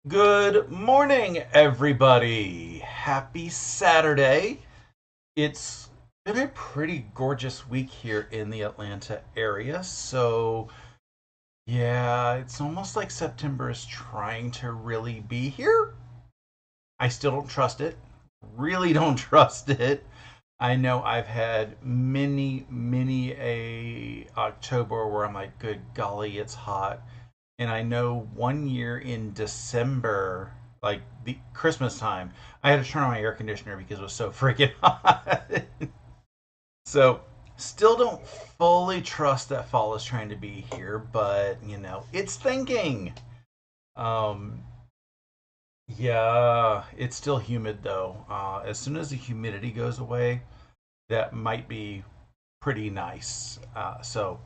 Good morning, everybody. Happy Saturday. It's been a pretty gorgeous week here in the Atlanta area. So, yeah, it's almost like September is trying to really be here. I still don't trust it. Really don't trust it. I know I've had many a October where I'm like, good golly, it's hot. And I know one year in December, like the Christmas time, I had to turn on my air conditioner because it was so freaking hot. So, still don't fully trust that fall is trying to be here, but it's thinking. Um, yeah, it's still humid though. As soon as the humidity goes away, that might be pretty nice. So,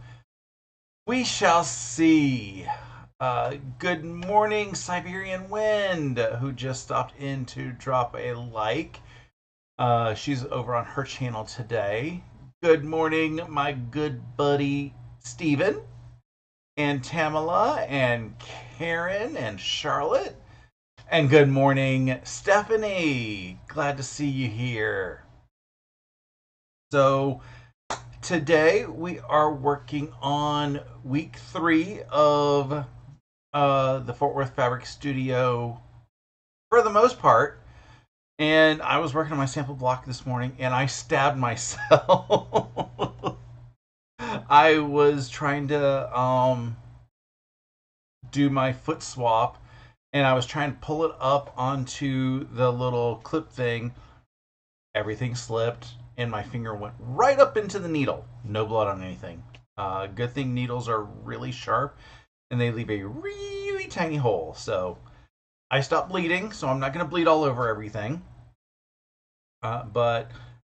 we shall see. Good morning, Siberian Wind, who just stopped in to drop a like. She's over on her channel today. Good morning, my good buddy Steven, and Tamala, and Karen, and Charlotte. And good morning, Stephanie. Glad to see you here. So, today we are working on week 3 of the Fort Worth Fabric Studio for the most part. And I was working on my sample block this morning and I stabbed myself. I was trying to do my foot swap and I was trying to pull it up onto the little clip thing. Everything slipped and my finger went right up into the needle. No blood on anything. Good thing needles are really sharp and they leave a really tiny hole. So I stopped bleeding, so I'm not going to bleed all over everything. But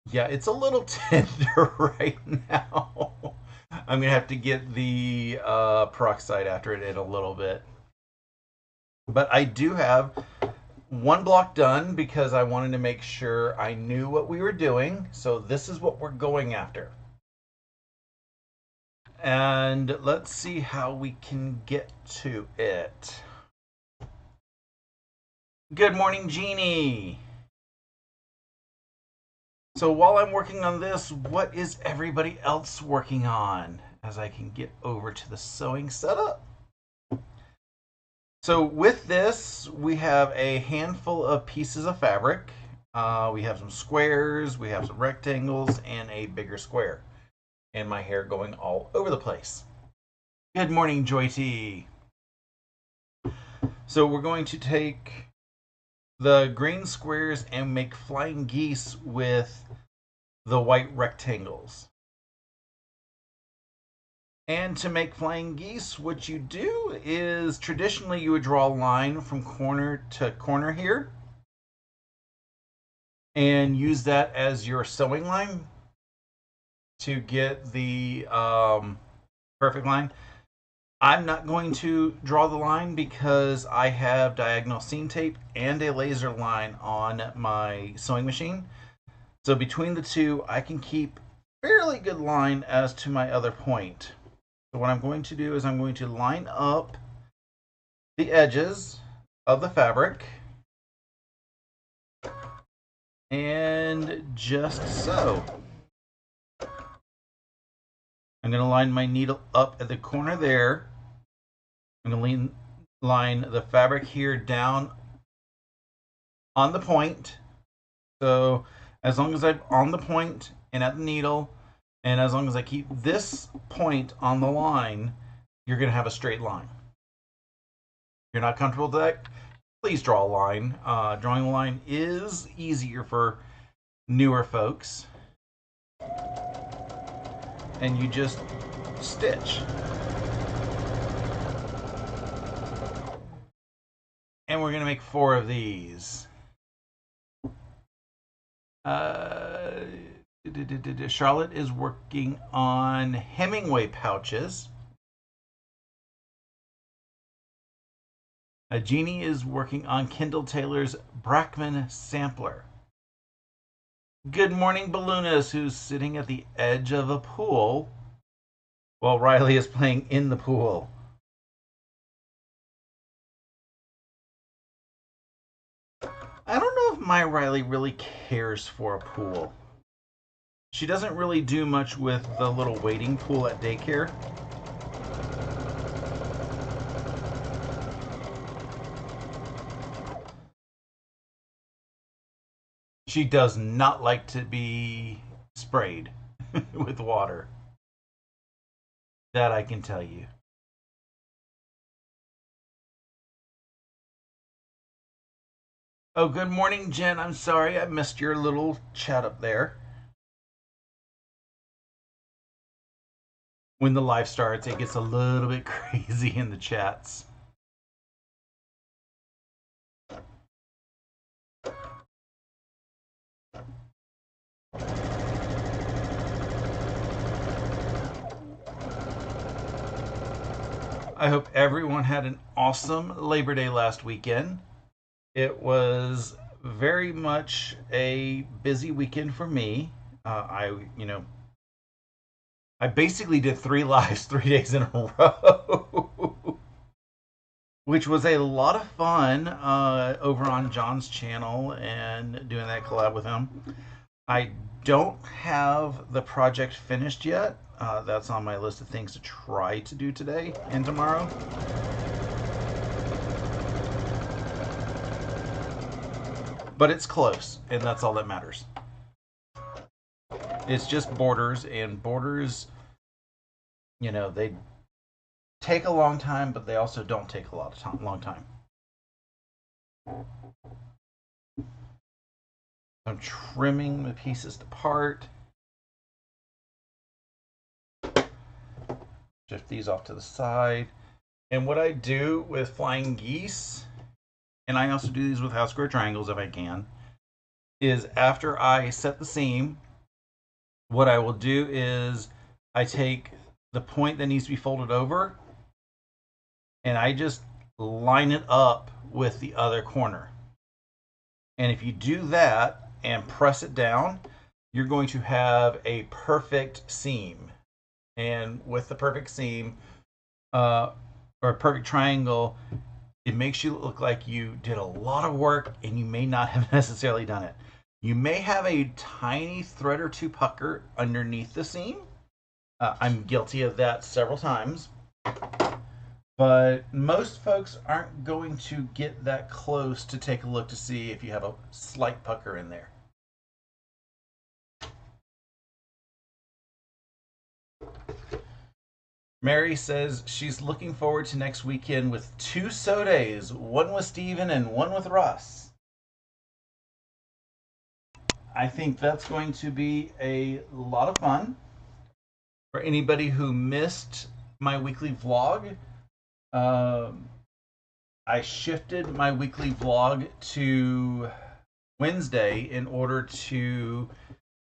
yeah, it's a little tender right now. I'm going to have to get the peroxide after it in a little bit. But I do have one block done because I wanted to make sure I knew what we were doing. So this is what we're going after. And let's see how we can get to it. Good morning, Jeannie. So while I'm working on this, what is everybody else working on? As I can get over to the sewing setup. So with this, we have a handful of pieces of fabric. We have some squares, we have some rectangles, and a bigger square. And my hair going all over the place. Good morning, Joy T. So we're going to take the green squares and make flying geese with the white rectangles. And to make flying geese, what you do is traditionally you would draw a line from corner to corner here and use that as your sewing line to get the perfect line. I'm not going to draw the line because I have diagonal seam tape and a laser line on my sewing machine. So between the two, I can keep fairly good line as to my other point. So what I'm going to do is I'm going to line up the edges of the fabric and just so. I'm going to line my needle up at the corner there. I'm going to line the fabric here down on the point. So as long as I'm on the point and at the needle, and as long as I keep this point on the line, you're going to have a straight line. If you're not comfortable with that, please draw a line. Drawing a line is easier for newer folks. And you just stitch. And we're going to make 4 of these. Charlotte is working on Hemingway pouches. Jeannie is working on Kendall Taylor's Brackman sampler. Good morning, Balloonist, who's sitting at the edge of a pool while Riley is playing in the pool. if my Riley really cares for a pool. She doesn't really do much with the little wading pool at daycare. She does not like to be sprayed with water. That I can tell you. Oh, good morning, Jen. I'm sorry I missed your little chat up there. When the live starts, it gets a little bit crazy in the chats. I hope everyone had an awesome Labor Day last weekend. It was very much a busy weekend for me. I basically did 3 lives 3 days in a row, which was a lot of fun over on John's channel and doing that collab with him. I don't have the project finished yet. That's on my list of things to try to do today and tomorrow. But it's close, and that's all that matters. It's just borders, and borders, they take a long time, but they also don't take a lot of time, long time. I'm trimming the pieces apart. Shift these off to the side. And what I do with flying geese, and I also do these with half square triangles if I can, is after I set the seam, what I will do is I take the point that needs to be folded over and I just line it up with the other corner. And if you do that and press it down, you're going to have a perfect seam. And with the perfect seam or a perfect triangle, it makes you look like you did a lot of work and you may not have necessarily done it. You may have a tiny thread or two pucker underneath the seam. I'm guilty of that several times. But most folks aren't going to get that close to take a look to see if you have a slight pucker in there. Mary says she's looking forward to next weekend with 2 sew days, one with Steven and one with Russ. I think that's going to be a lot of fun. For anybody who missed my weekly vlog, I shifted my weekly vlog to Wednesday in order to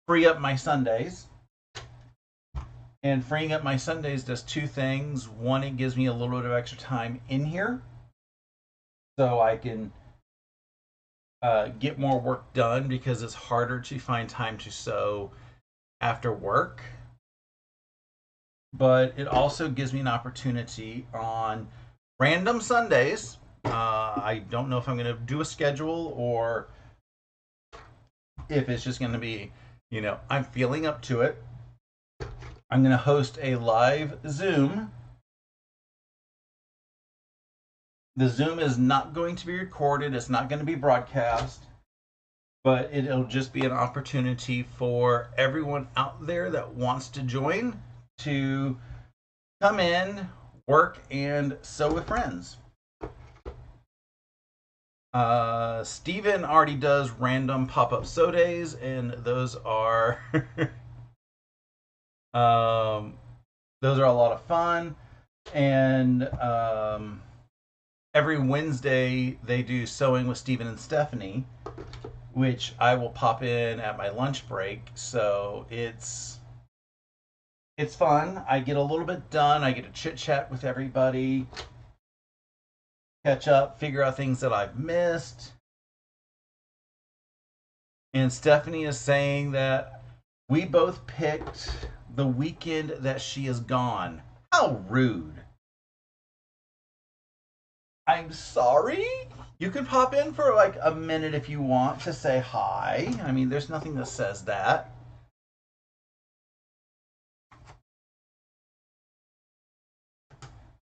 free up my Sundays. And freeing up my Sundays does 2 things. One, it gives me a little bit of extra time in here so I can get more work done because it's harder to find time to sew after work. But it also gives me an opportunity on random Sundays. I don't know if I'm going to do a schedule or if it's just going to be, I'm feeling up to it. I'm going to host a live Zoom. The Zoom is not going to be recorded. It's not going to be broadcast. But it'll just be an opportunity for everyone out there that wants to join to come in, work, and sew with friends. Steven already does random pop-up sew days, and those are those are a lot of fun. And every Wednesday they do sewing with Steven and Stephanie, which I will pop in at my lunch break. So it's fun. I get a little bit done. I get to chit chat with everybody, catch up, figure out things that I've missed. And Stephanie is saying that we both picked the weekend that she is gone. How rude. I'm sorry. You can pop in for like a minute if you want to say hi. I mean, there's nothing that says that.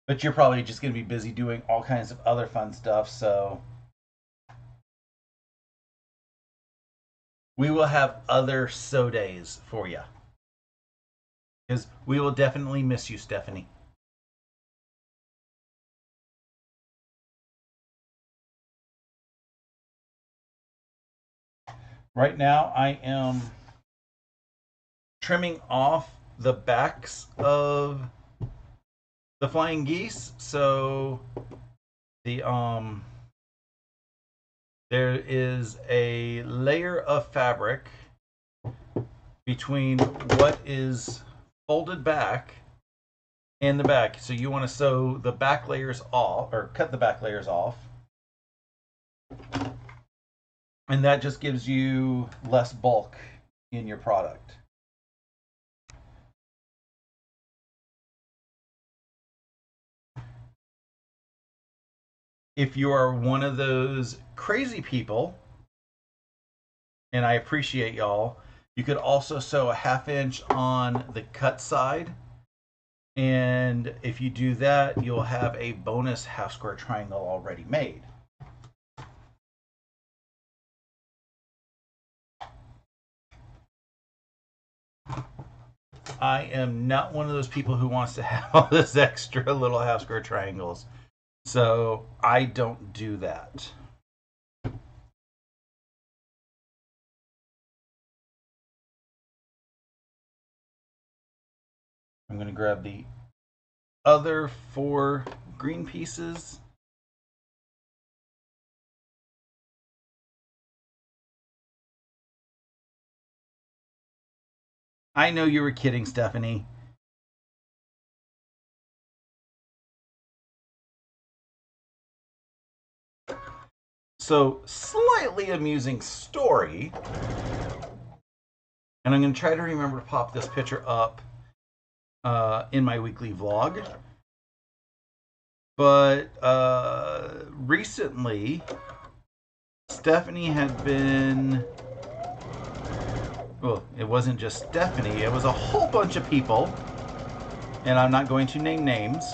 But you're probably just going to be busy doing all kinds of other fun stuff, so we will have other so days for you. Because we will definitely miss you, Stephanie. Right now, I am trimming off the backs of the flying geese. So the there is a layer of fabric between what is folded back and the back. So you want to sew the back layers off, or cut the back layers off. And that just gives you less bulk in your product. If you are one of those crazy people, and I appreciate y'all, you could also sew a 1/2 inch on the cut side. And if you do that, you'll have a bonus half square triangle already made. I am not one of those people who wants to have all this extra little half square triangles. So I don't do that. I'm going to grab the other 4 green pieces. I know you were kidding, Stephanie. So, slightly amusing story. And I'm going to try to remember to pop this picture up in my weekly vlog. But recently, Stephanie had been. Well, it wasn't just Stephanie, it was a whole bunch of people. And I'm not going to name names.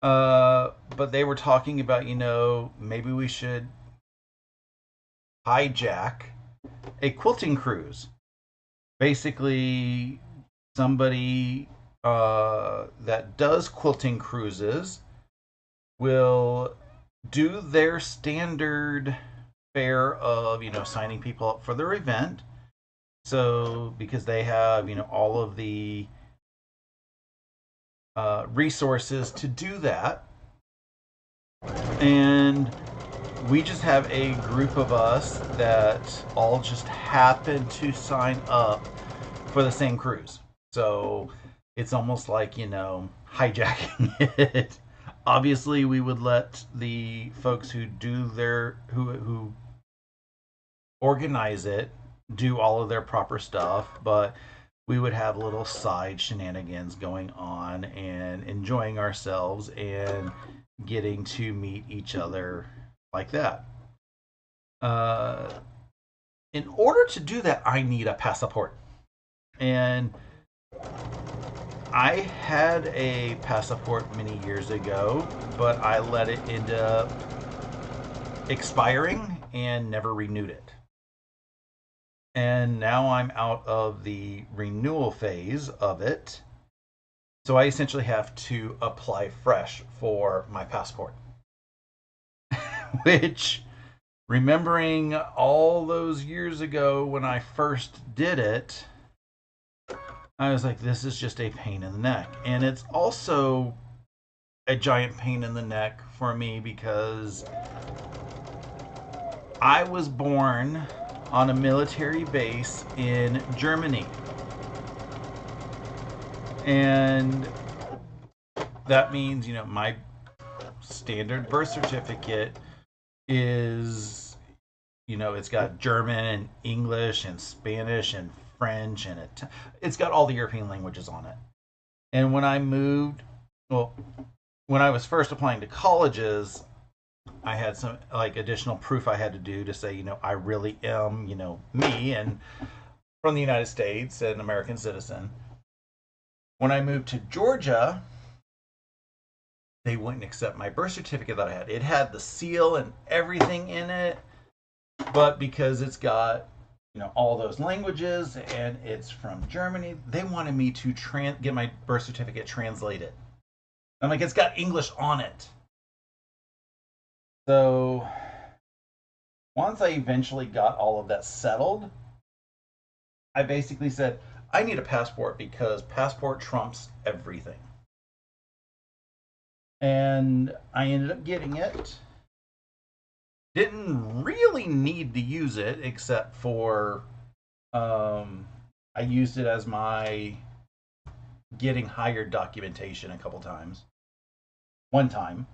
But they were talking about, maybe we should hijack a quilting cruise. Basically, somebody that does quilting cruises will do their standard fare of, signing people up for their event. So, because they have, all of the resources to do that. And we just have a group of us that all just happen to sign up for the same cruise. So it's almost like, hijacking it. Obviously, we would let the folks who do who organize it do all of their proper stuff, but we would have little side shenanigans going on and enjoying ourselves and getting to meet each other like that. In order to do that, I need a passport. And I had a passport many years ago, but I let it end up expiring and never renewed it. And now I'm out of the renewal phase of it. So I essentially have to apply fresh for my passport. Which, remembering all those years ago when I first did it, I was like, this is just a pain in the neck. And it's also a giant pain in the neck for me because I was born on a military base in Germany. And that means, my standard birth certificate is, it's got German and English and Spanish and French and it's got all the European languages on it. And when I moved, when I was first applying to colleges, I had some like additional proof I had to do to say, I really am, me and from the United States, an American citizen. When I moved to Georgia, they wouldn't accept my birth certificate that I had. It had the seal and everything in it, but because it's got all those languages and it's from Germany, they wanted me to get my birth certificate translated. I'm like, it's got English on it. So once I eventually got all of that settled, I basically said, I need a passport because passport trumps everything. And I ended up getting it. Didn't really need to use it except for I used it as my getting hired documentation a couple times. One time.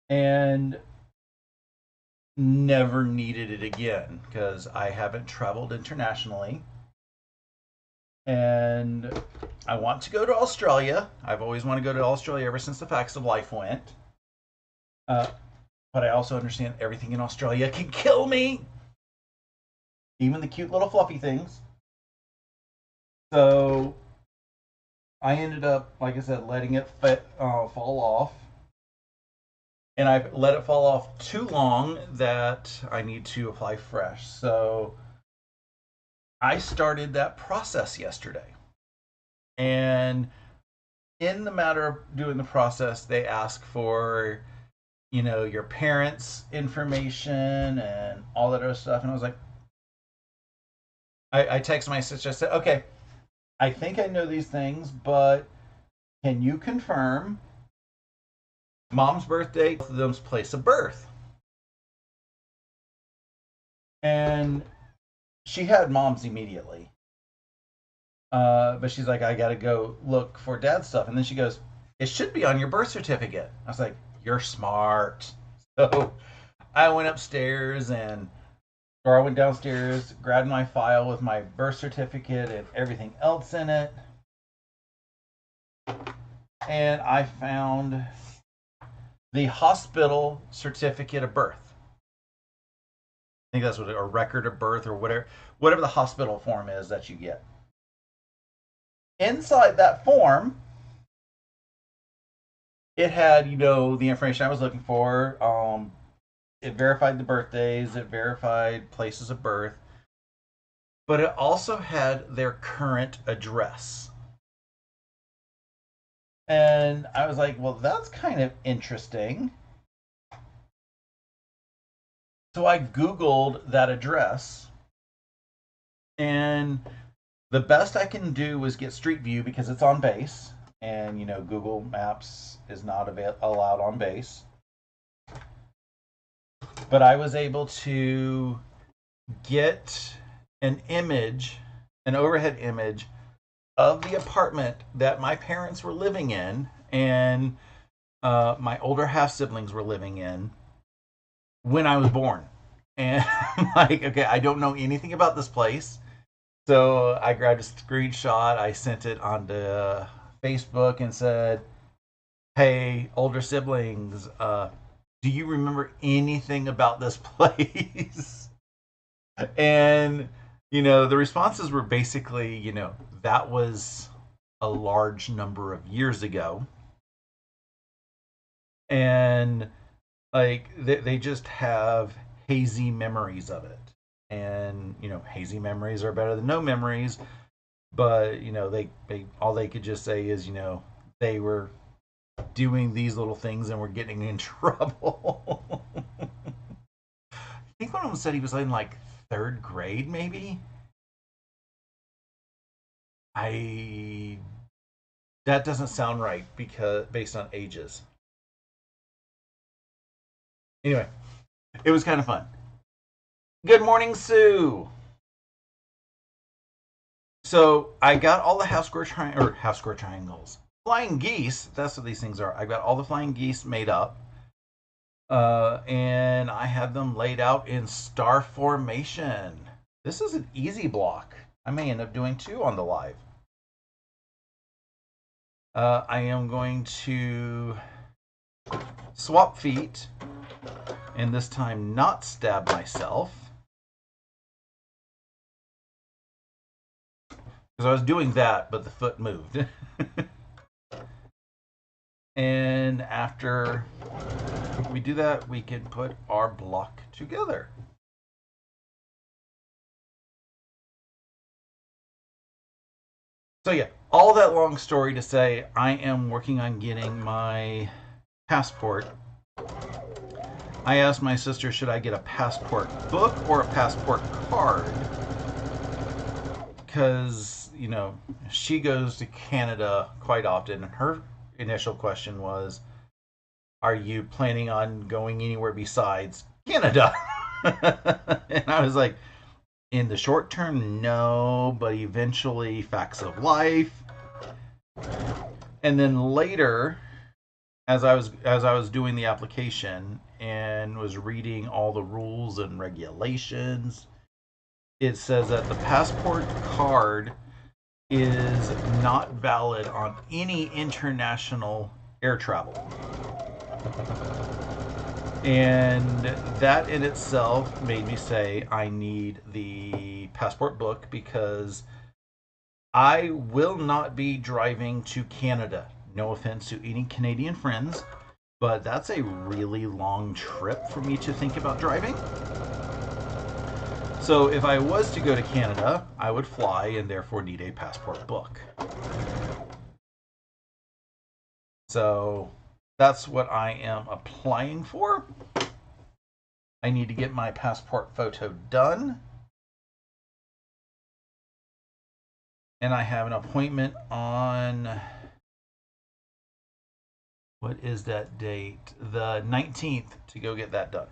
And never needed it again because I haven't traveled internationally. And I want to go to Australia. I've always wanted to go to Australia ever since the Facts of Life went. Uh, but I also understand everything in Australia can kill me, even the cute little fluffy things. So I ended up, like I said, letting it fall off. And I've let it fall off too long that I need to apply fresh. So I started that process yesterday. And in the matter of doing the process, they ask for, your parents' information and all that other stuff. And I was like, I texted my sister, I said, okay, I think I know these things, but can you confirm mom's birthday, both of them's place of birth? And she had mom's immediately. But she's like, I gotta go look for dad's stuff. And then she goes, it should be on your birth certificate. I was like, you're smart. So I went upstairs or I went downstairs, grabbed my file with my birth certificate and everything else in it. And I found the hospital certificate of birth. I think that's what a record of birth or whatever the hospital form is that you get. Inside that form, it had, the information I was looking for. It verified the birthdays, it verified places of birth, but it also had their current address. And I was like, well, that's kind of interesting. So I Googled that address, and the best I can do was get Street View because it's on base, and Google Maps is not allowed on base. But I was able to get an overhead image of the apartment that my parents were living in and my older half siblings were living in when I was born. And I'm like, okay, I don't know anything about this place. So I grabbed a screenshot, I sent it onto Facebook and said, hey, older siblings, do you remember anything about this place? And, the responses were basically, that was a large number of years ago. And, like, they just have hazy memories of it. And, hazy memories are better than no memories. But, they all they could just say is, they were doing these little things and were getting in trouble. I think one of them said he was in like third grade, maybe. I That doesn't sound right because based on ages. Anyway, it was kind of fun. Good morning, Sue. So I got all the half square triangles, flying geese. That's what these things are. I got all the flying geese made up, and I had them laid out in star formation. This is an easy block. I may end up doing two on the live. I am going to swap feet, and this time not stab myself. Because I was doing that, but the foot moved. And after we do that, we can put our block together. So yeah, all that long story to say, I am working on getting my passport. I asked my sister, should I get a passport book or a passport card? Because, you know, she goes to Canada quite often. And her initial question was, are you planning on going anywhere besides Canada? And I was like, in the short term, no, but eventually, facts of life. And then later, as I was doing the application and was reading all the rules and regulations, it says that the passport card is not valid on any international air travel. And that in itself made me say I need the passport book because I will not be driving to Canada. No offense to any Canadian friends, but that's a really long trip for me to think about driving. So if I was to go to Canada, I would fly and therefore need a passport book. So that's what I am applying for. I need to get my passport photo done. And I have an appointment on, what is that date? The 19th to go get that done.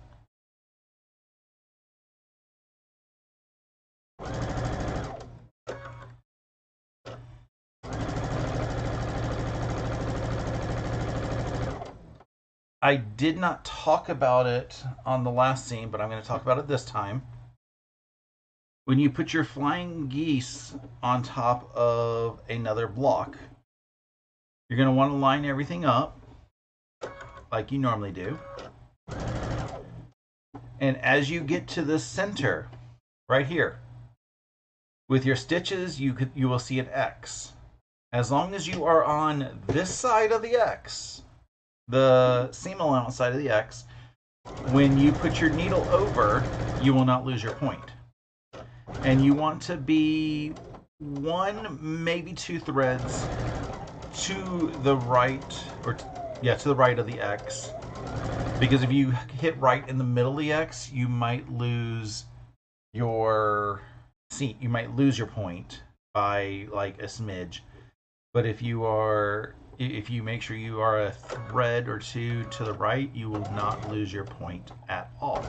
I did not talk about it on the last scene, but I'm going to talk about it this time. When you put your flying geese on top of another block, you're going to want to line everything up like you normally do. And as you get to the center, right here, with your stitches, you will see an X. As long as you are on this side of the X, the seam allowance side of the X, when you put your needle over, you will not lose your point. And you want to be one, maybe two threads to the right, or to the right of the X. Because if you hit right in the middle of the X, you might lose your you might lose your point by like a smidge. But if you make sure you are a thread or two to the right, you will not lose your point at all.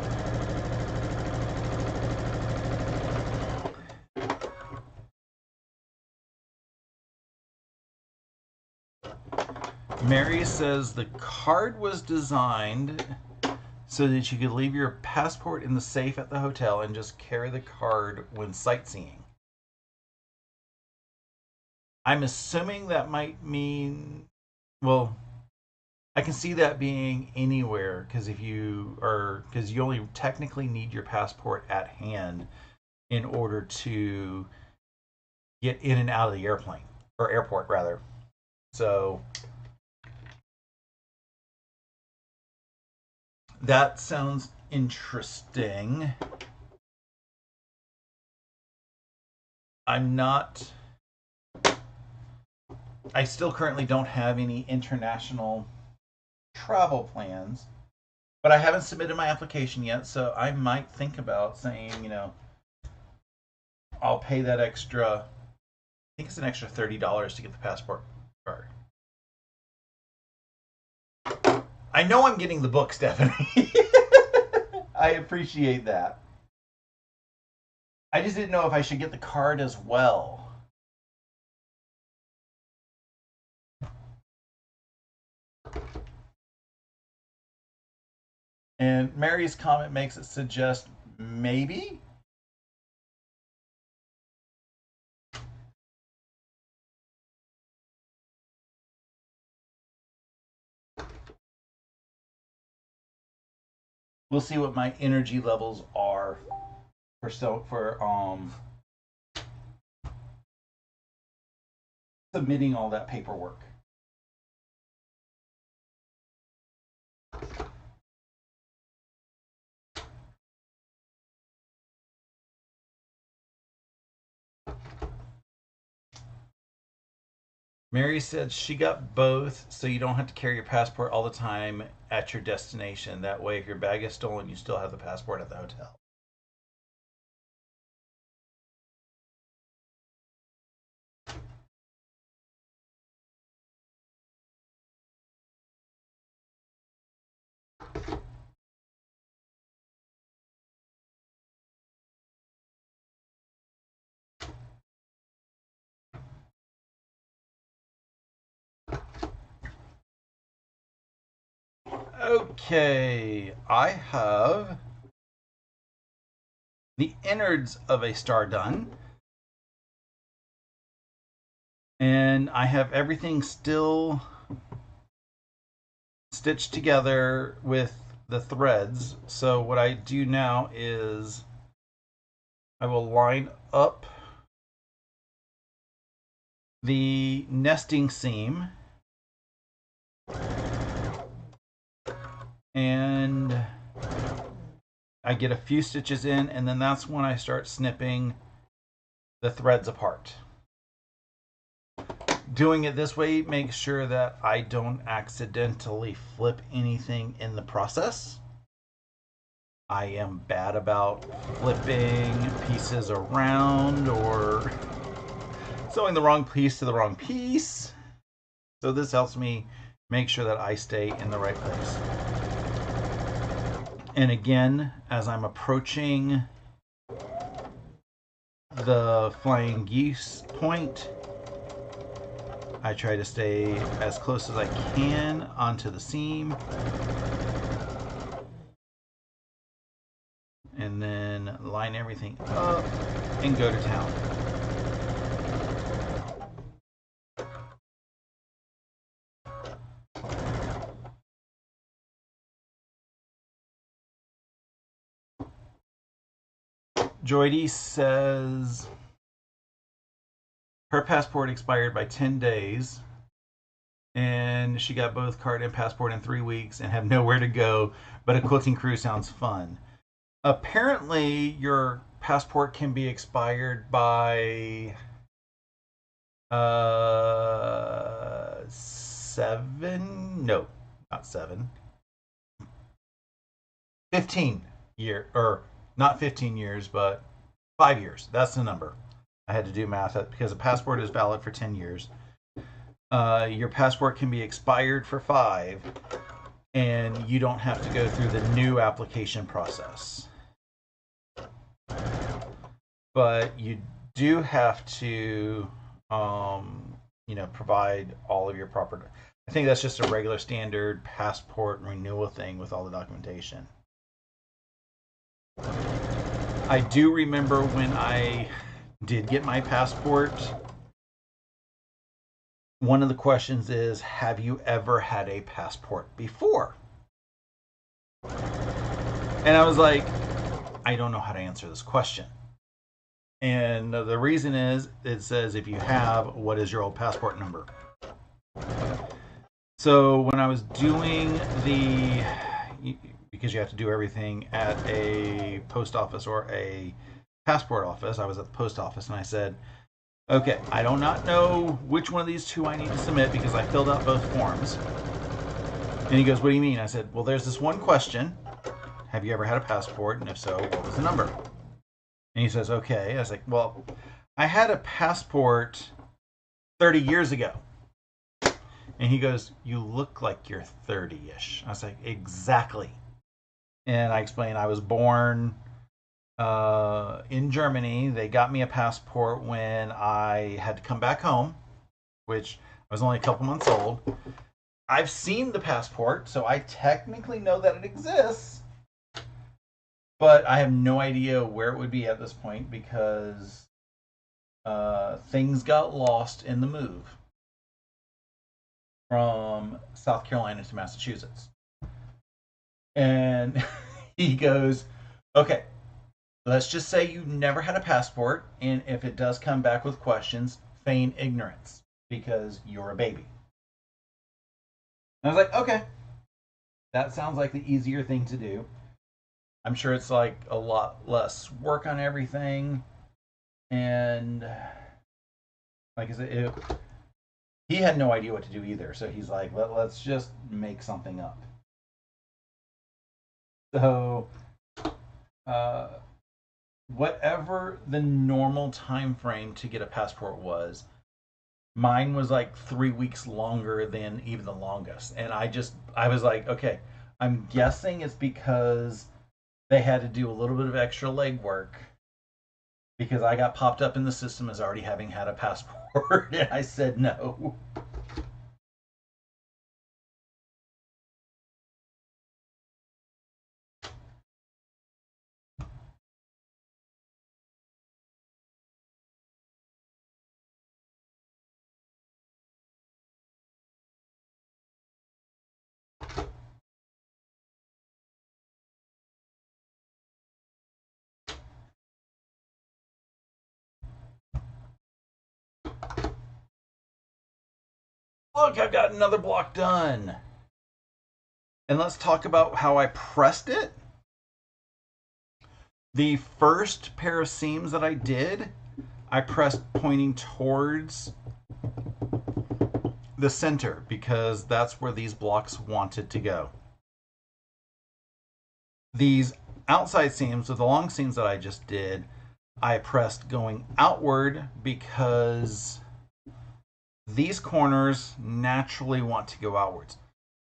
Mary says the card was designed so that you could leave your passport in the safe at the hotel and just carry the card when sightseeing. I'm assuming that might mean, well, I can see that being anywhere because because you only technically need your passport at hand in order to get in and out of the airplane or airport rather. So that sounds interesting. I still currently don't have any international travel plans, but I haven't submitted my application yet, so I might think about saying, I'll pay that extra, I think it's an extra $30 to get the passport card. I know I'm getting the book, Stephanie. I appreciate that. I just didn't know if I should get the card as well. And Mary's comment makes it suggest maybe. we'll see what my energy levels are for submitting all that paperwork. Mary said she got both, so you don't have to carry your passport all the time at your destination. That way, if your bag is stolen, you still have the passport at the hotel. Okay, I have the innards of a star done, and I have everything still stitched together with the threads. So what I do now is I will line up the nesting seam, and I get a few stitches in, and then that's when I start snipping the threads apart. Doing it this way makes sure that I don't accidentally flip anything in the process. I am bad about flipping pieces around or sewing the wrong piece to the wrong piece. So this helps me make sure that I stay in the right place. And again, as I'm approaching the flying geese point, I try to stay as close as I can onto the seam. And then line everything up and go to town. Joydy says her passport expired by 10 days and she got both card and passport in 3 weeks and have nowhere to go, but a quilting cruise sounds fun. Apparently your passport can be expired by 15 year, or not 15 years, but 5 years. That's the number. I had to do math because a passport is valid for 10 years. Your passport can be expired for 5, and you don't have to go through the new application process. But you do have to, provide all of your proper. I think that's just a regular standard passport renewal thing with all the documentation. I do remember when I did get my passport, one of the questions is, have you ever had a passport before? And I was like, I don't know how to answer this question. And the reason is, it says if you have, what is your old passport number? So when I was doing because you have to do everything at a post office or a passport office, I was at the post office and I said, okay, I do not know which one of these two I need to submit because I filled out both forms. And he goes, what do you mean? I said, well, there's this one question. Have you ever had a passport? And if so, what was the number? And he says, okay. I was like, well, I had a passport 30 years ago. And he goes, you look like you're 30-ish. I was like, exactly. And I explained I was born in Germany. They got me a passport when I had to come back home, which I was only a couple months old. I've seen the passport, so I technically know that it exists. But I have no idea where it would be at this point because things got lost in the move from South Carolina to Massachusetts. And He goes, okay, let's just say you never had a passport, and if it does come back with questions, feign ignorance because you're a baby. And I was like, okay, that sounds like the easier thing to do. I'm sure it's like a lot less work on everything. And like I said, he had no idea what to do either. So he's like, let's just make something up. So, uh, whatever the normal time frame to get a passport was, mine was like 3 weeks longer than even the longest. And I was like, okay, I'm guessing it's because they had to do a little bit of extra legwork because I got popped up in the system as already having had a passport. And I said no. Look, I've got another block done. And let's talk about how I pressed it. The first pair of seams that I did, I pressed pointing towards the center because that's where these blocks wanted to go. These outside seams, with the long seams that I just did, I pressed going outward because these corners naturally want to go outwards.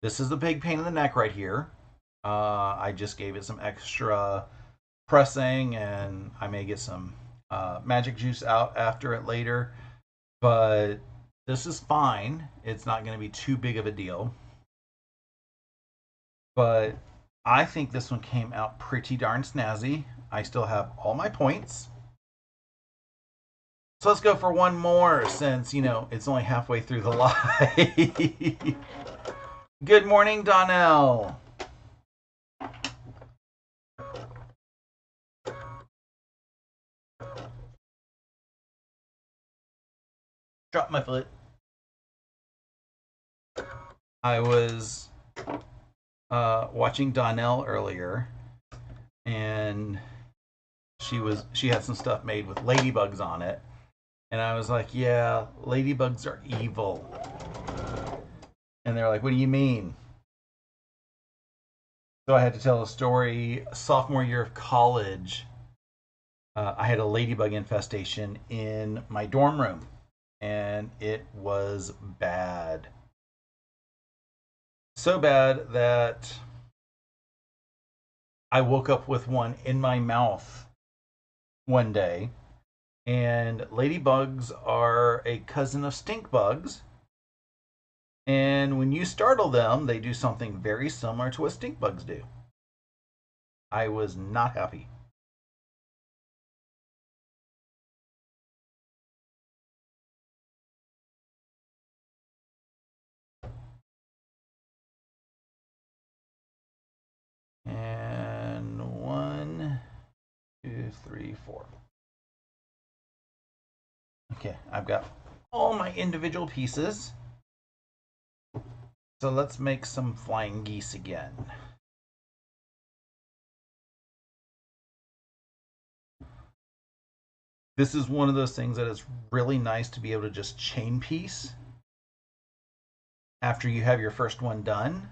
This is a big pain in the neck right here. I just gave it some extra pressing, and I may get some magic juice out after it later. But this is fine. It's not going to be too big of a deal. But I think this one came out pretty darn snazzy. I still have all my points. So let's go for one more since, it's only halfway through the live. Good morning, Donnell. Drop my foot. I was watching Donnell earlier, and she had some stuff made with ladybugs on it, and I was like, yeah, ladybugs are evil. And they're like, what do you mean? So I had to tell a story. Sophomore year of college, I had a ladybug infestation in my dorm room, and it was bad. So bad that I woke up with one in my mouth one day. And ladybugs are a cousin of stink bugs. And when you startle them, they do something very similar to what stink bugs do. I was not happy. And 1, 2, 3, 4. Okay, I've got all my individual pieces. So let's make some flying geese again. This is one of those things that is really nice to be able to just chain piece after you have your first one done.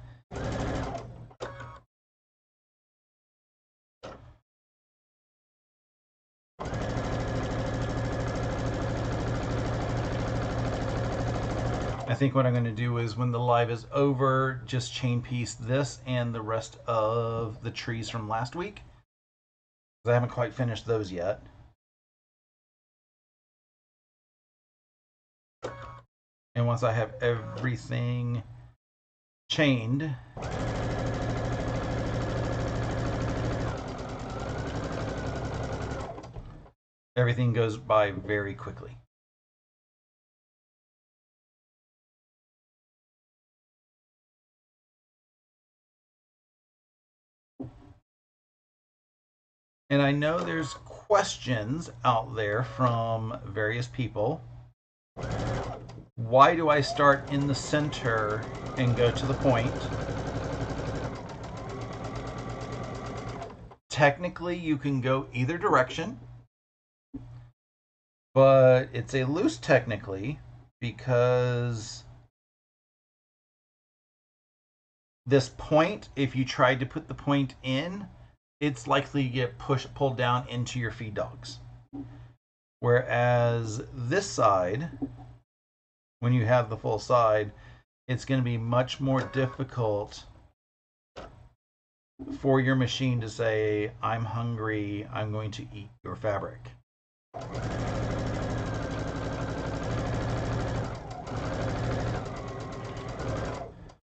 I think what I'm going to do is when the live is over, just chain piece this and the rest of the trees from last week. I haven't quite finished those yet. And once I have everything chained, everything goes by very quickly. And I know there's questions out there from various people. Why do I start in the center and go to the point? Technically, you can go either direction, but it's a loose technically because this point, if you tried to put the point in, it's likely to get pulled down into your feed dogs. Whereas this side, when you have the full side, it's going to be much more difficult for your machine to say, I'm hungry, I'm going to eat your fabric.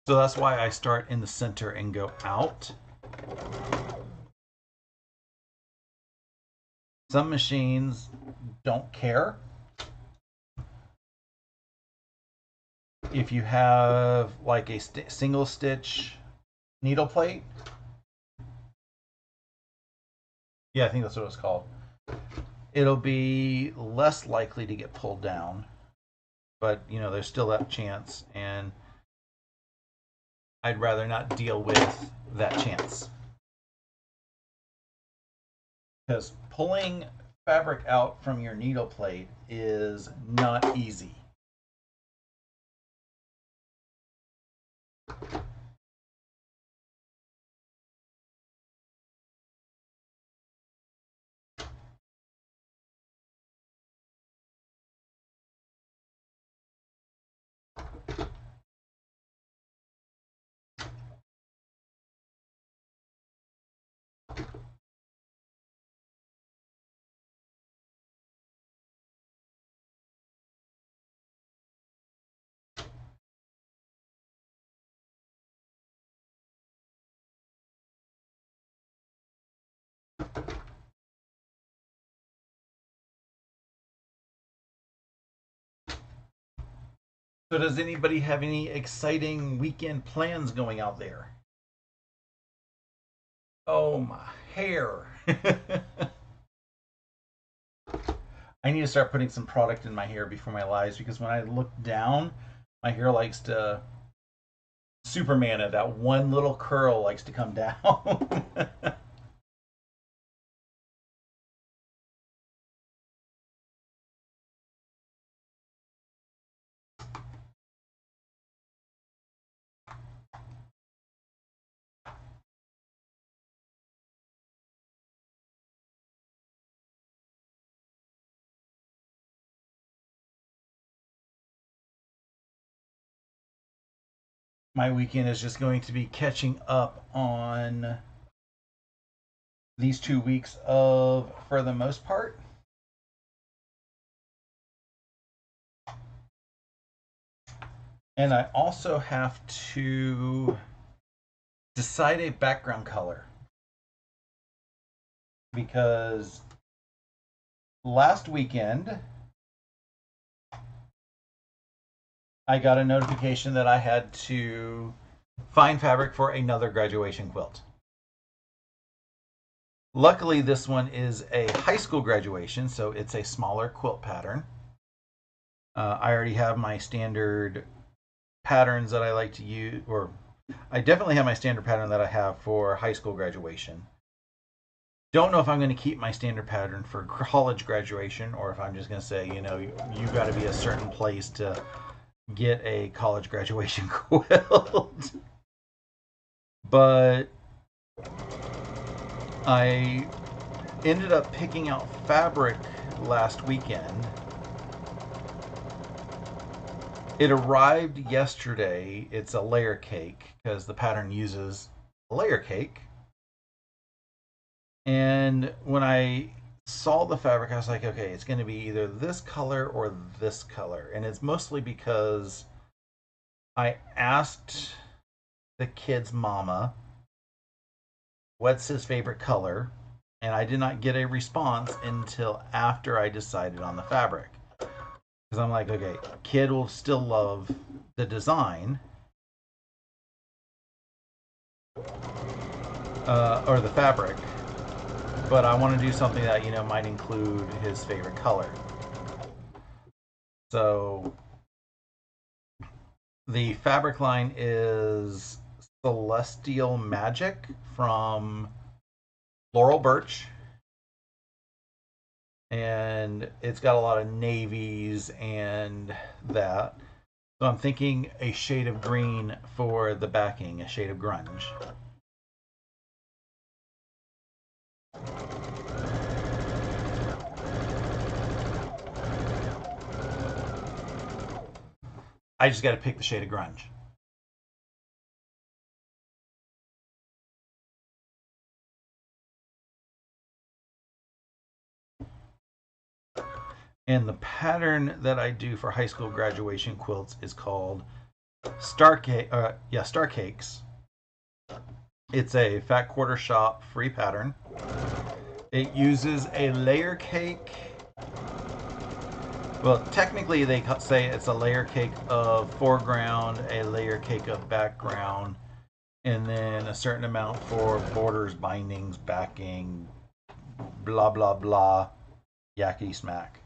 So that's why I start in the center and go out. Some machines don't care. If you have like a single stitch needle plate, yeah, I think that's what it's called, it'll be less likely to get pulled down, but you know, there's still that chance, and I'd rather not deal with that chance. Because pulling fabric out from your needle plate is not easy. So does anybody have any exciting weekend plans going out there? Oh, my hair. I need to start putting some product in my hair before my lives, because when I look down, my hair likes to Superman it. That one little curl likes to come down. My weekend is just going to be catching up on these 2 weeks of, for the most part. And I also have to decide a background color, because last weekend I got a notification that I had to find fabric for another graduation quilt. Luckily, this one is a high school graduation, so it's a smaller quilt pattern. I already have my standard patterns that I like to use, or I definitely have my standard pattern that I have for high school graduation. Don't know if I'm going to keep my standard pattern for college graduation, or if I'm just going to say, you know, you got to be a certain place to get a college graduation quilt. But I ended up picking out fabric last weekend. It arrived yesterday. It's a layer cake, because the pattern uses a layer cake. And when I saw the fabric, I was like, okay, it's going to be either this color or this color. And it's mostly because I asked the kid's mama what's his favorite color, and I did not get a response until after I decided on the fabric. Because I'm like, okay, kid will still love the design, or the fabric, but I want to do something that might include his favorite color. So the fabric line is Celestial Magic from Laurel Birch, and it's got a lot of navies and that. So I'm thinking a shade of green for the backing, a shade of grunge. I just got to pick the shade of grunge. And the pattern that I do for high school graduation quilts is called Star Cakes. It's a fat quarter shop free pattern. It uses a layer cake. Well, technically, they say it's a layer cake of foreground, a layer cake of background, and then a certain amount for borders, bindings, backing, blah, blah, blah, yakety smack.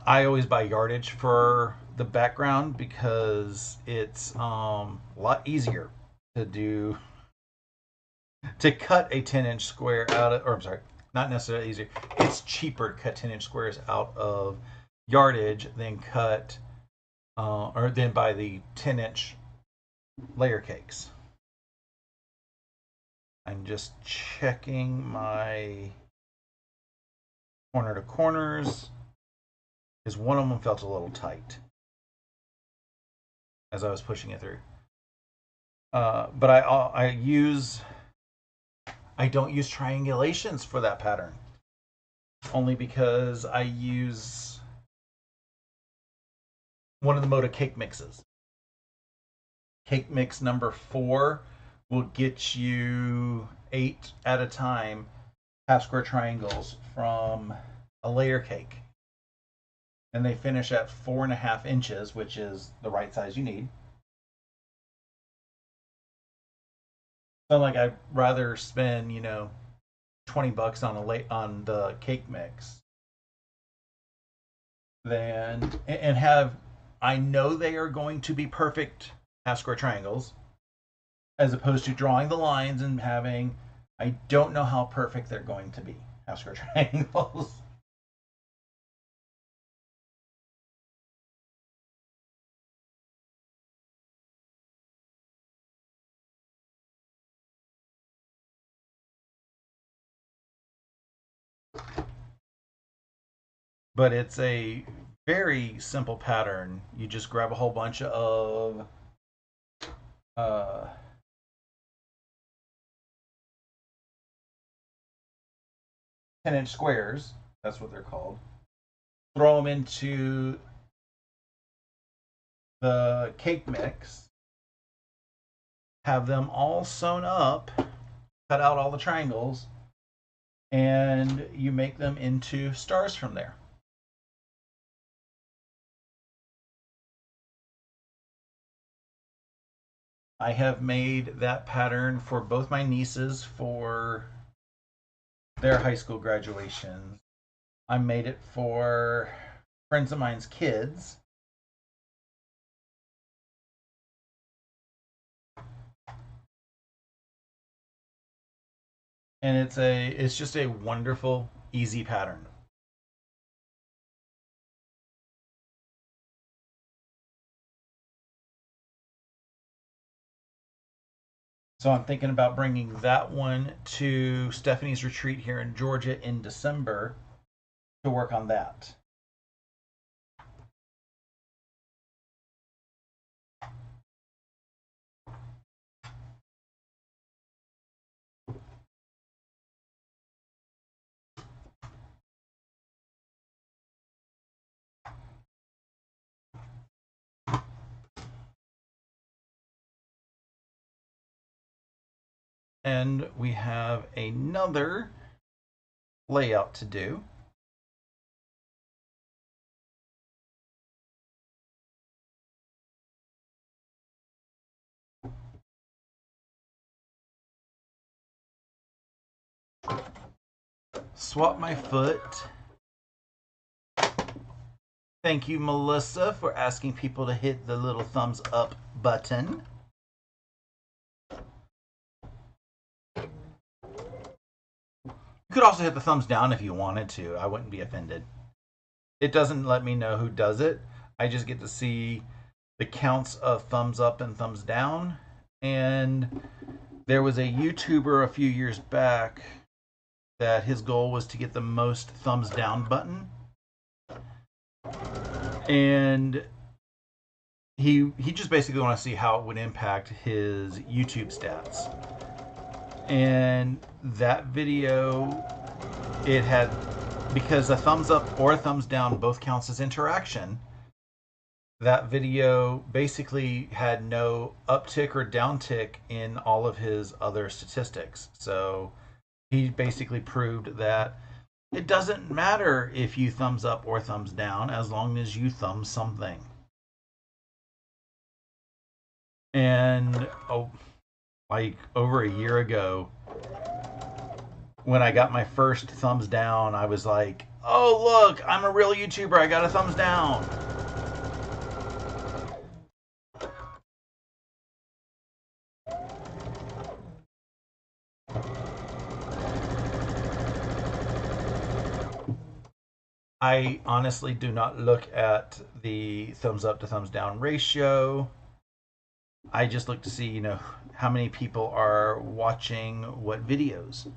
I always buy yardage for the background because it's a lot easier to do to cut a 10-inch square out of, or I'm sorry, not necessarily easier. It's cheaper to cut 10-inch squares out of yardage than cut or than buy the 10-inch layer cakes. I'm just checking my corner to corners because one of them felt a little tight as I was pushing it through. But I don't use triangulations for that pattern, only because I use one of the Moda cake mixes. Cake mix number 4 will get you 8 at a time half square triangles from a layer cake. And they finish at 4.5 inches, which is the right size you need. So like I'd rather spend, $20 on the cake mix than and have I know they are going to be perfect half square triangles as opposed to drawing the lines and having I don't know how perfect they're going to be half square triangles. But it's a very simple pattern. You just grab a whole bunch of uh, 10-inch squares. That's what they're called. Throw them into the cake mix. Have them all sewn up. Cut out all the triangles, and you make them into stars from there. I have made that pattern for both my nieces for their high school graduations. I made it for friends of mine's kids. And it's just a wonderful, easy pattern. So I'm thinking about bringing that one to Stephanie's retreat here in Georgia in December to work on that. And we have another layout to do. Swap my foot. Thank you, Melissa, for asking people to hit the little thumbs up button. You could also hit the thumbs down if you wanted to. I wouldn't be offended. It doesn't let me know who does it. I just get to see the counts of thumbs up and thumbs down. And there was a YouTuber a few years back that his goal was to get the most thumbs down button. And he just basically wanted to see how it would impact his YouTube stats. And that video, it had, because a thumbs up or a thumbs down both counts as interaction, that video basically had no uptick or downtick in all of his other statistics. So he basically proved that it doesn't matter if you thumbs up or thumbs down as long as you thumb something. And like over a year ago, when I got my first thumbs down, I was like, oh, look, I'm a real YouTuber. I got a thumbs down. I honestly do not look at the thumbs up to thumbs down ratio. I just look to see, you know, how many people are watching what videos.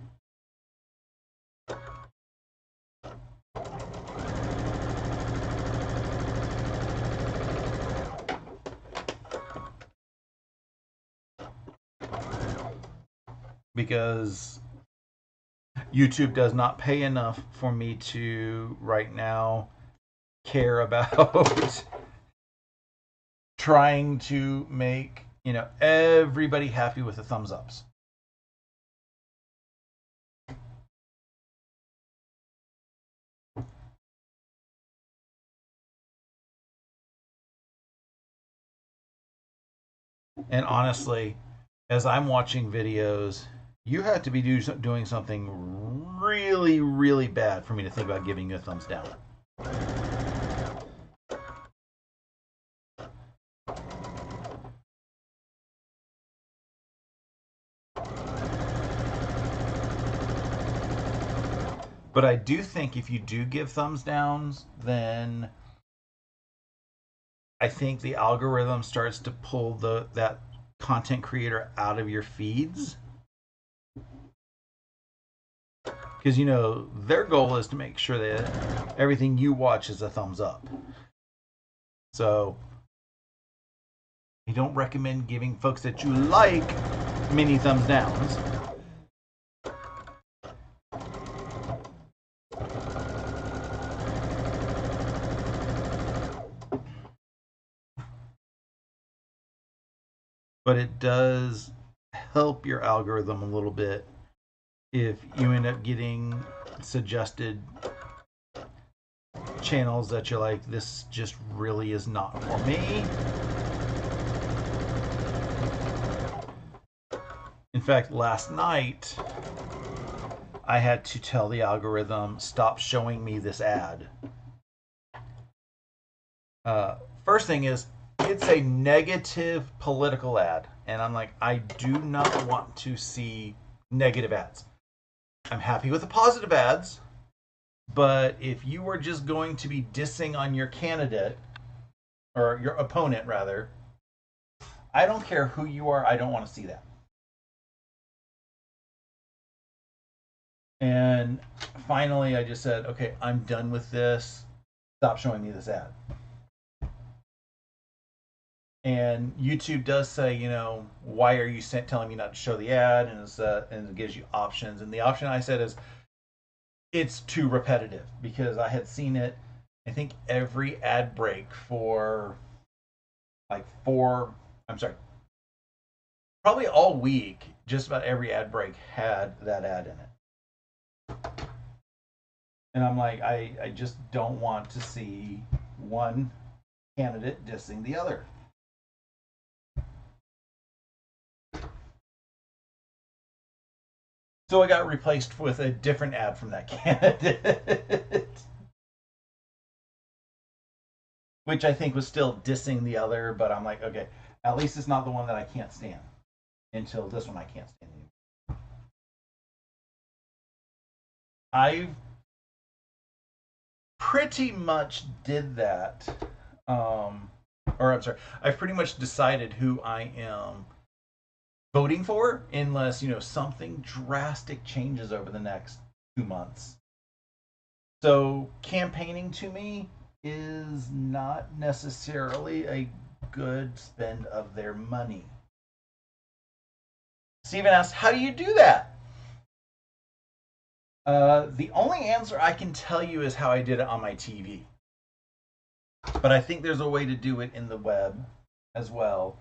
Because YouTube does not pay enough for me to right now care about trying to make, you know, everybody happy with the thumbs ups. And honestly, as I'm watching videos, you have to be doing something really, really bad for me to think about giving you a thumbs down. But I do think if you do give thumbs downs, then I think the algorithm starts to pull that content creator out of your feeds. Because, you know, their goal is to make sure that everything you watch is a thumbs up. So I don't recommend giving folks that you like many thumbs downs. But it does help your algorithm a little bit if you end up getting suggested channels that you're like, this just really is not for me. In fact, last night I had to tell the algorithm, stop showing me this ad. First thing is, it's a negative political ad. And I'm like, I do not want to see negative ads. I'm happy with the positive ads. But if you were just going to be dissing on your candidate, or your opponent rather, I don't care who you are, I don't want to see that. And finally, I just said, okay, I'm done with this. Stop showing me this ad. And YouTube does say, you know, why are you telling me not to show the ad? And it gives you options. And the option I said is, it's too repetitive, because I had seen it, I think, every ad break for like probably all week. Just about every ad break had that ad in it. And I'm like, I just don't want to see one candidate dissing the other. So I got replaced with a different ad from that candidate, which I think was still dissing the other, but I'm like, okay, at least it's not the one that I can't stand until this one I can't stand anymore. I pretty much did that. Or I'm sorry, I've pretty much decided who I am voting for, unless something drastic changes over the next 2 months. So campaigning to me is not necessarily a good spend of their money. Steven asks, how do you do that? The only answer I can tell you is how I did it on my TV. But I think there's a way to do it in the web as well.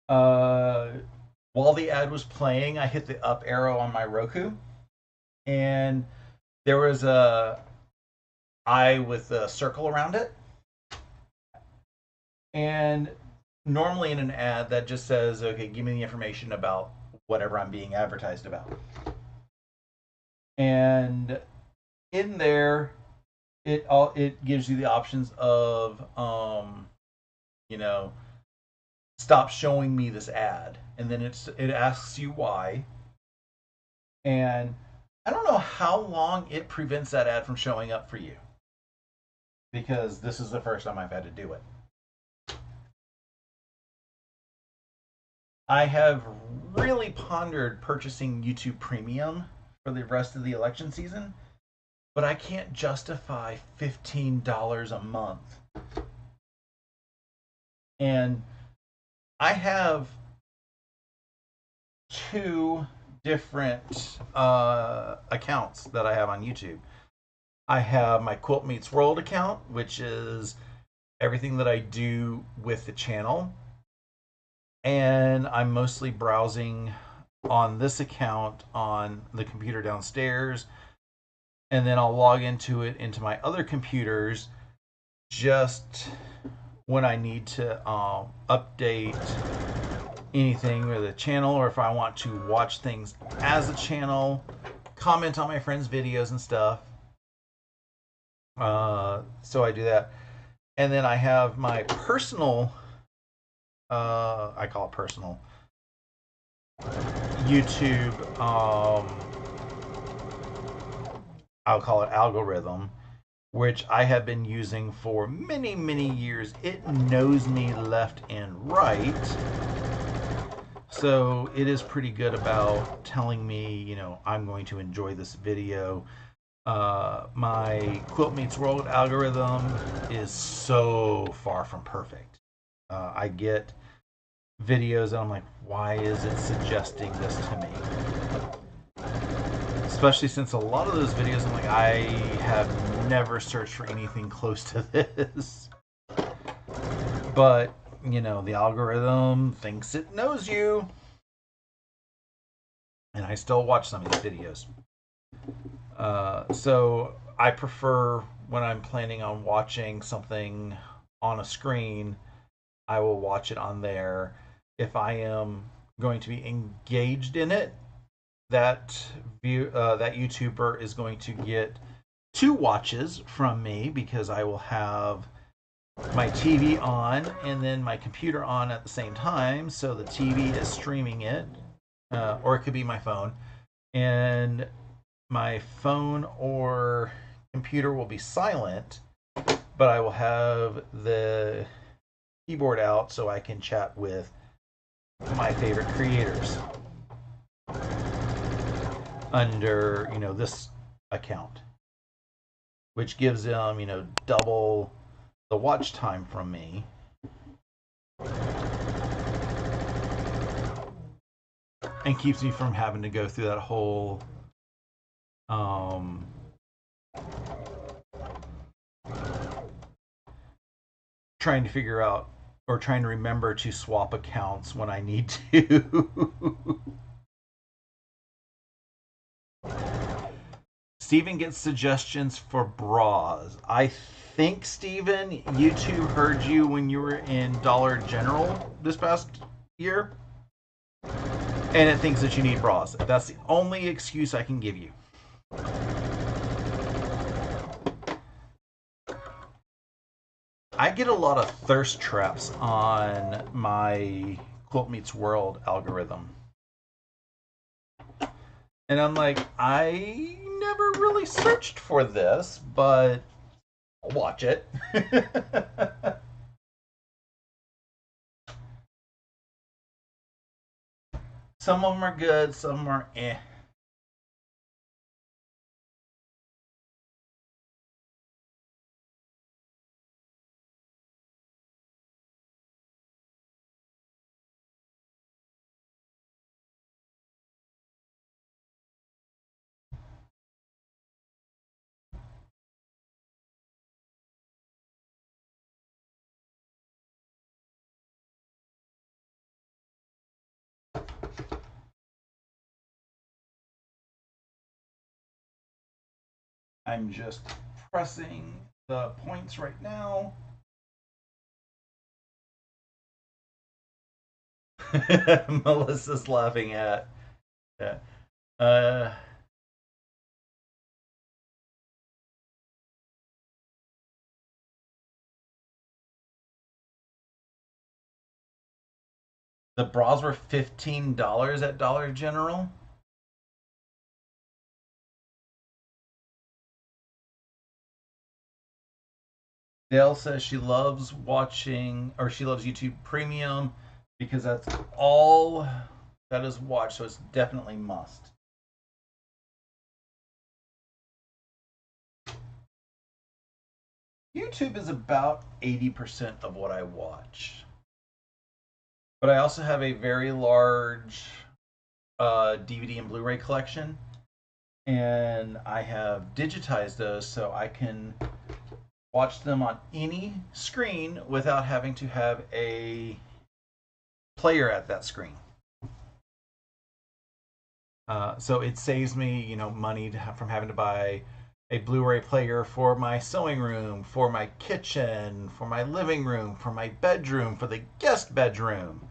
While the ad was playing, I hit the up arrow on my Roku, and there was a eye with a circle around it. And normally in an ad that just says, okay, give me the information about whatever I'm being advertised about. And in there, it gives you the options of stop showing me this ad, and then it asks you why. And I don't know how long it prevents that ad from showing up for you, because this is the first time I've had to do it. I have really pondered purchasing YouTube Premium for the rest of the election season, but I can't justify $15 a month. And I have two different accounts that I have on YouTube. I have my Quilt Meets World account, which is everything that I do with the channel. And I'm mostly browsing on this account on the computer downstairs. And then I'll log into my other computers just when I need to update anything with the channel, or if I want to watch things as a channel, comment on my friends' videos and stuff. So I do that. And then I have my personal, I call it personal, YouTube, I'll call it algorithm, which I have been using for many, many years. It knows me left and right. So it is pretty good about telling me, I'm going to enjoy this video. My Quilt Meets World algorithm is so far from perfect. I get videos and I'm like, why is it suggesting this to me? Especially since a lot of those videos, I'm like, I have never searched for anything close to this. But, the algorithm thinks it knows you. And I still watch some of these videos. So I prefer, when I'm planning on watching something on a screen, I will watch it on there. If I am going to be engaged in it, that YouTuber is going to get 2 watches from me, because I will have my TV on and then my computer on at the same time. So the TV is streaming it, or it could be my phone, and my phone or computer will be silent, but I will have the keyboard out so I can chat with my favorite creators under, this account, which gives them, double the watch time from me. And keeps me from having to go through that whole trying to figure out, or trying to remember to swap accounts when I need to. Steven gets suggestions for bras. I think, Steven, YouTube heard you when you were in Dollar General this past year. and it thinks that you need bras. That's the only excuse I can give you. I get a lot of thirst traps on my Quilt Meets World algorithm. And I'm like, I never really searched for this, but I'll watch it. Some of them are good, some of them are eh. I'm just pressing the points right now. Melissa's laughing at. Yeah. Uh, the bras were $15 at Dollar General. Dale says she loves watching, or she loves YouTube Premium because that's all that is watched, so it's definitely must. YouTube is about 80% of what I watch. But I also have a very large DVD and Blu ray collection, and I have digitized those so I can watch them on any screen without having to have a player at that screen. So it saves me, money from having to buy a Blu-ray player for my sewing room, for my kitchen, for my living room, for my bedroom, for the guest bedroom.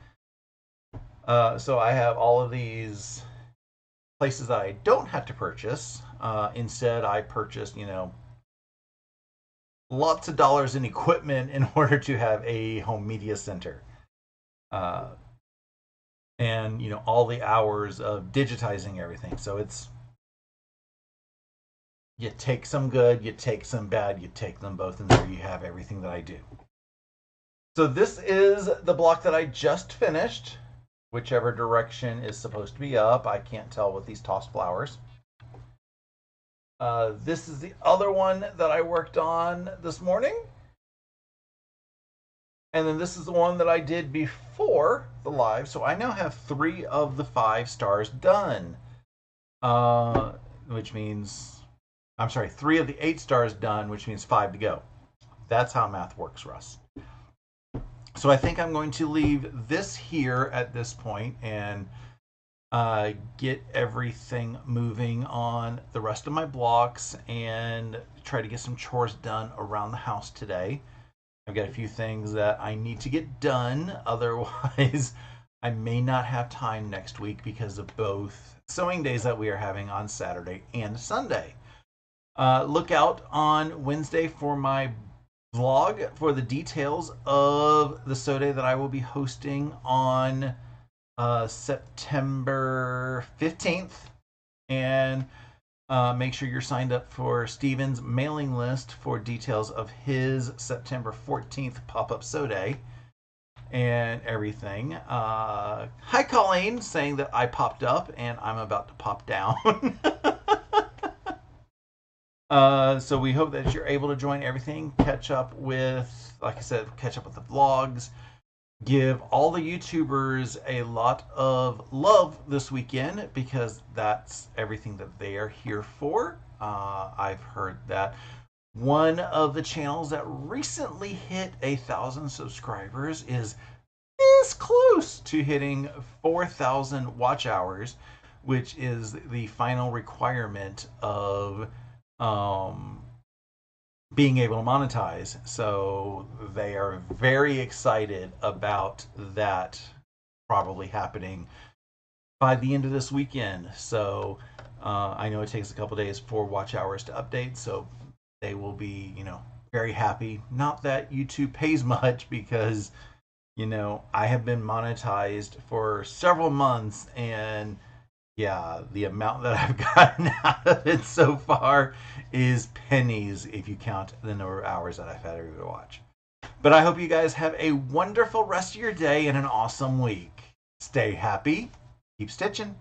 So I have all of these places that I don't have to purchase. Instead, I purchased, lots of dollars in equipment in order to have a home media center. Uh, and all the hours of digitizing everything. So it's you take some good, you take some bad, you take them both, and there you have everything that I do. So this is the block that I just finished. Whichever direction is supposed to be up. I can't tell with these tossed flowers. This is the other one that I worked on this morning. And then this is the one that I did before the live. So I now have 3 of the 5 stars done. Which means, I'm sorry, 3 of the 8 stars done, which means 5 to go. That's how math works, Russ. So I think I'm going to leave this here at this point and get everything moving on the rest of my blocks and try to get some chores done around the house today. I've got a few things that I need to get done. Otherwise, I may not have time next week because of both sewing days that we are having on Saturday and Sunday. Look out on Wednesday for my vlog for the details of the sew day that I will be hosting on September 15th. And make sure you're signed up for Steven's mailing list for details of his September 14th pop-up sew day and everything. Hi, Colleen, saying that I popped up and I'm about to pop down. So we hope that you're able to join everything, catch up with, like I said, catch up with the vlogs, give all the YouTubers a lot of love this weekend because that's everything that they are here for. I've heard that one of the channels that recently hit 1,000 subscribers is this close to hitting 4,000 watch hours, which is the final requirement of being able to monetize. So they are very excited about that probably happening by the end of this weekend. So I know it takes a couple days for watch hours to update, so they will be, very happy. Not that YouTube pays much because, I have been monetized for several months, and yeah, the amount that I've gotten out of it so far is pennies if you count the number of hours that I've had to watch. But I hope you guys have a wonderful rest of your day and an awesome week. Stay happy, keep stitching.